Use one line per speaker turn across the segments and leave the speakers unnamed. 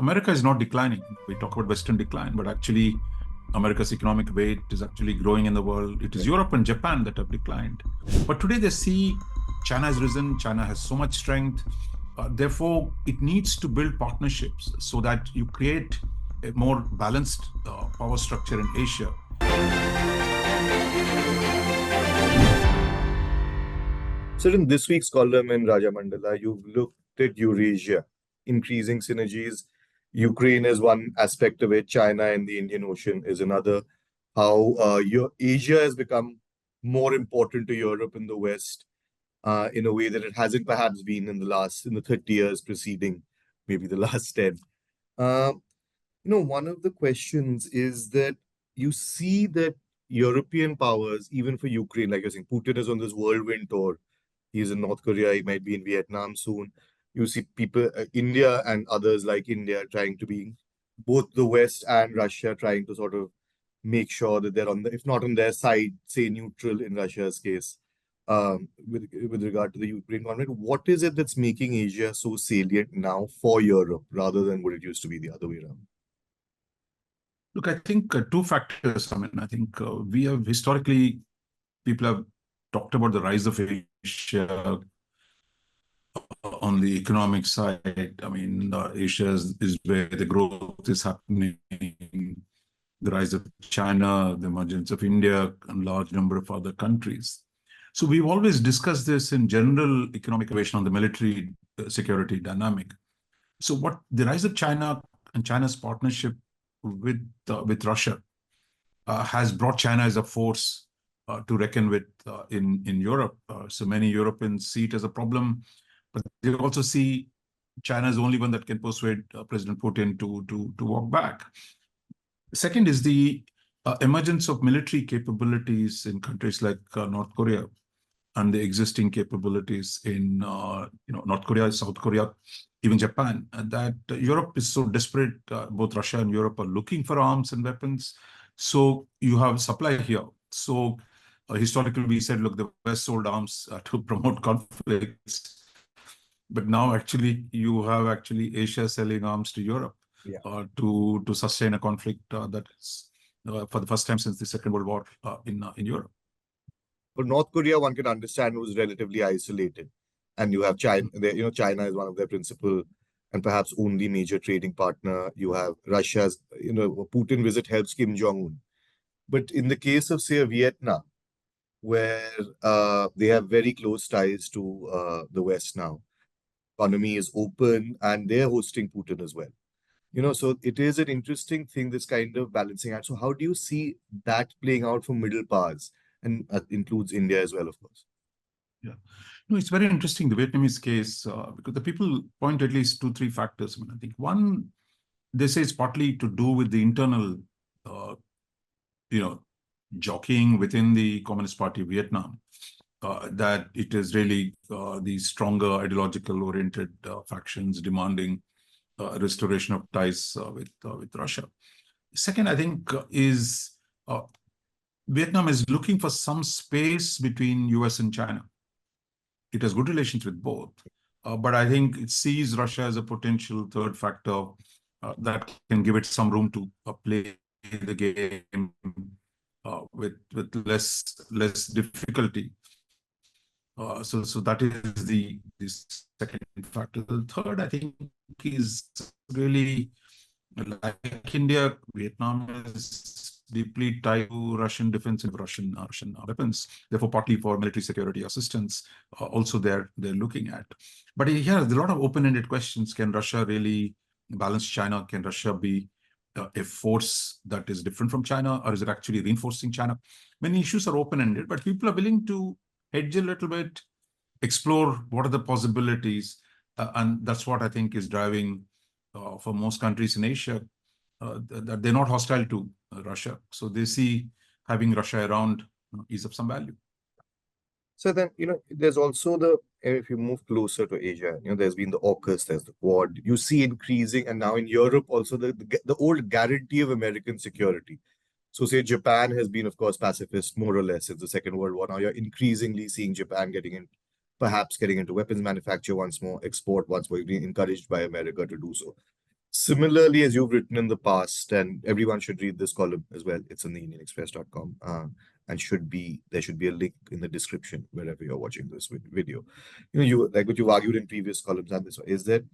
America is not declining. We talk about Western decline, but actually America's economic weight is actually growing in the world. It is Europe and Japan that have declined. But today they see China has risen, China has so much strength. Therefore, it needs to build partnerships so that you create a more balanced power structure in Asia.
So in this week's column in Rajamandala, you've looked at Eurasia, increasing synergies. Ukraine is one aspect of it. China and the Indian Ocean is another. How Asia has become more important to Europe and the West in a way that it hasn't perhaps been in the 30 years preceding, maybe the last 10. One of the questions is that you see that European powers, even for Ukraine, like you're saying, Putin is on this whirlwind tour. He's in North Korea, he might be in Vietnam soon. You see people, India and others like India trying to be, both the West and Russia trying to sort of make sure that they're if not on their side, say neutral in Russia's case, with regard to the Ukraine conflict. What is it that's making Asia so salient now for Europe rather than what it used to be the other way around?
Look, I think two factors. I think we have historically, people have talked about the rise of Asia on the economic side. Asia is where the growth is happening, the rise of China, the emergence of India, and large number of other countries. So we've always discussed this in general economic equation on the military security dynamic. So what the rise of China and China's partnership with Russia has brought China as a force to reckon with in Europe. So many Europeans see it as a problem, but they also see China as the only one that can persuade President Putin to walk back. Second is the emergence of military capabilities in countries like North Korea and the existing capabilities in North Korea, South Korea, even Japan, that Europe is so desperate. Both Russia and Europe are looking for arms and weapons. So you have supply here. So historically, we said, look, the West sold arms to promote conflicts. But now actually, you have Asia selling arms to Europe to sustain a conflict that is for the first time since the Second World War in Europe.
But North Korea, one can understand, was relatively isolated. And you have China, China is one of their principal and perhaps only major trading partner. You have Russia's, Putin visit helps Kim Jong-un. But in the case of, say, Vietnam, where they have very close ties to the West now, economy is open and they're hosting Putin as well. So it is an interesting thing, this kind of balancing act. So how do you see that playing out for middle powers? And includes India as well, of course.
Yeah. No, it's very interesting, the Vietnamese case, because the people point at least 2-3 factors. I think one, they say it's partly to do with the internal, jockeying within the Communist Party of Vietnam, that it is really the stronger ideological-oriented factions demanding restoration of ties with Russia. Second, I think, is Vietnam is looking for some space between US and China. It has good relations with both, but I think it sees Russia as a potential third factor that can give it some room to play the game with less difficulty. So that is the second factor. The third, I think, is really like India. Vietnam is deeply tied to Russian defense and Russian weapons. Therefore, partly for military security assistance, also they're looking at. But here, there's a lot of open-ended questions. Can Russia really balance China? Can Russia be a force that is different from China, or is it actually reinforcing China? Many issues are open-ended, but people are willing to hedge a little bit, explore what are the possibilities, and that's what I think is driving for most countries in Asia, that they're not hostile to Russia. So they see having Russia around is of some value.
So then, there's also if you move closer to Asia, there's been the AUKUS, there's the Quad. You see increasing, and now in Europe also, the old guarantee of American security. So say Japan has been, of course, pacifist more or less since the Second World War. Now you're increasingly seeing Japan perhaps getting into weapons manufacture once more, export once more, being encouraged by America to do so. Similarly, as you've written in the past, and everyone should read this column as well. It's on the IndianExpress.com, and there should be a link in the description wherever you're watching this video. You like what you've argued in previous columns and this one is that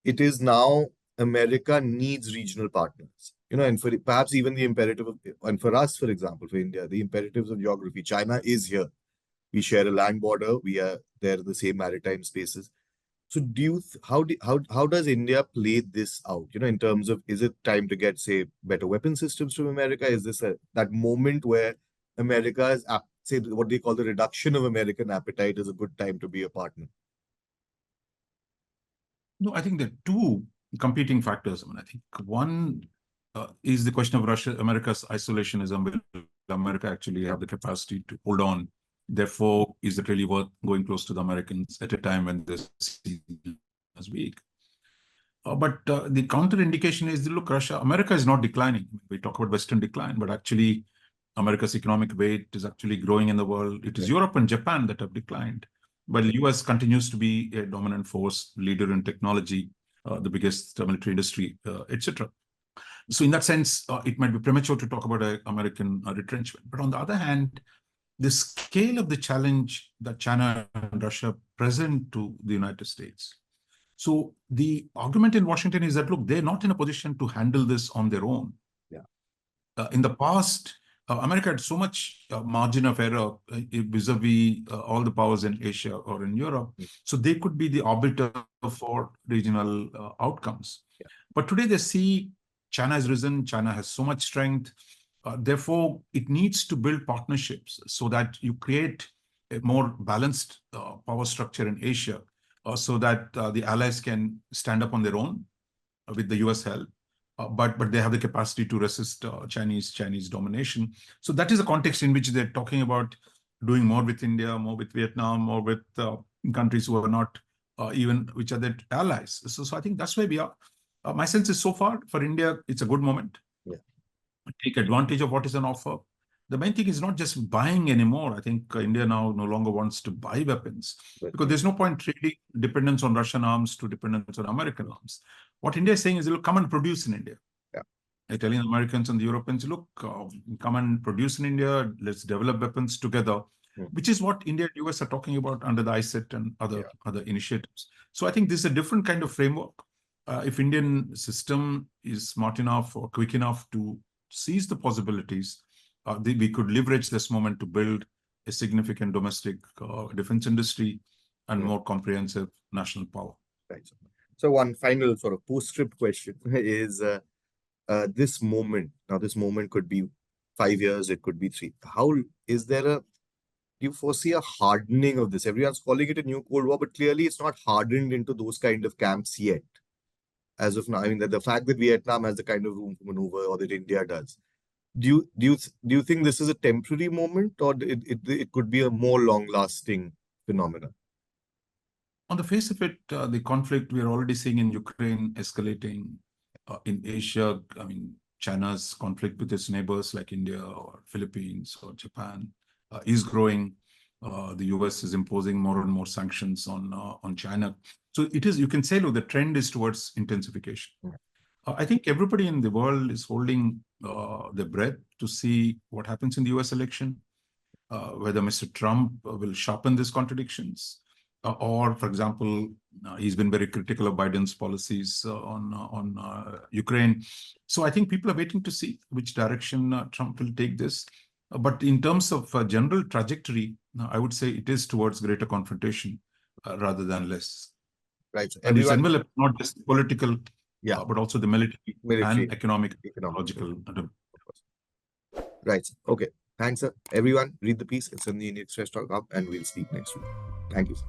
it is now America needs regional partners. And for perhaps even the imperative of, and for us, for example, for India, the imperatives of geography. China is here. We share a land border. We are there in the same maritime spaces. So how does India play this out? In terms of, is it time to get, say, better weapon systems from America? Is this that moment where America is, say, what they call the reduction of American appetite is a good time to be a partner?
No, I think there are two competing factors. I think one is the question of America's isolationism. Will America actually have the capacity to hold on? Therefore, is it really worth going close to the Americans at a time when this is weak? But the counter indication is, look, America is not declining. We talk about Western decline, but actually America's economic weight is actually growing in the world. It is Europe and Japan that have declined. But the US continues to be a dominant force, leader in technology, the biggest military industry, etc. So in that sense, it might be premature to talk about American retrenchment. But on the other hand, the scale of the challenge that China and Russia present to the United States. So the argument in Washington is that, look, they're not in a position to handle this on their own.
Yeah.
In the past, America had so much margin of error vis-a-vis all the powers in Asia or in Europe. So they could be the arbiter for regional outcomes.
Yeah.
But today they see China has risen, China has so much strength. Therefore, it needs to build partnerships so that you create a more balanced power structure in Asia, so that the allies can stand up on their own with the US help. But they have the capacity to resist Chinese domination. So that is a context in which they're talking about doing more with India, more with Vietnam, more with countries who are not even which are their allies. So I think that's where we are. My sense is, so far for India, it's a good moment.
Yeah.
Take advantage of what is on offer. The main thing is not just buying anymore. I think India now no longer wants to buy weapons, because there's no point trading dependence on Russian arms to dependence on American arms. What India is saying is, look, come and produce in India.
Yeah.
They're telling the Americans and the Europeans, look, come and produce in India. Let's develop weapons together, which is what India and US are talking about under the ISET and other initiatives. So I think this is a different kind of framework. If Indian system is smart enough or quick enough to seize the possibilities, we could leverage this moment to build a significant domestic defense industry and more comprehensive national power.
Right. So one final sort of postscript question is this moment. Now, this moment could be 5 years, it could be 3. Do you foresee a hardening of this? Everyone's calling it a new Cold War, but clearly it's not hardened into those kind of camps yet. As of now, I mean, the fact that Vietnam has the kind of room for maneuver, or that India does, do you think this is a temporary moment, or it could be a more long-lasting phenomenon?
On the face of it, the conflict we are already seeing in Ukraine escalating. In Asia, I mean, China's conflict with its neighbors like India or Philippines or Japan is growing. The US is imposing more and more sanctions on China. So it is, you can say, look, the trend is towards intensification. I think everybody in the world is holding their breath to see what happens in the US election, whether Mr. Trump will sharpen these contradictions, or, for example, he's been very critical of Biden's policies on Ukraine. So I think people are waiting to see which direction Trump will take this. But in terms of general trajectory, I would say it is towards greater confrontation rather than less.
Right. So
and it's enveloped not just political, but also the military and economic, technological.
Right. Okay. Thanks, sir. Everyone, read the piece. It's on the IndianExpress.com, and we'll speak next week. Thank you, sir.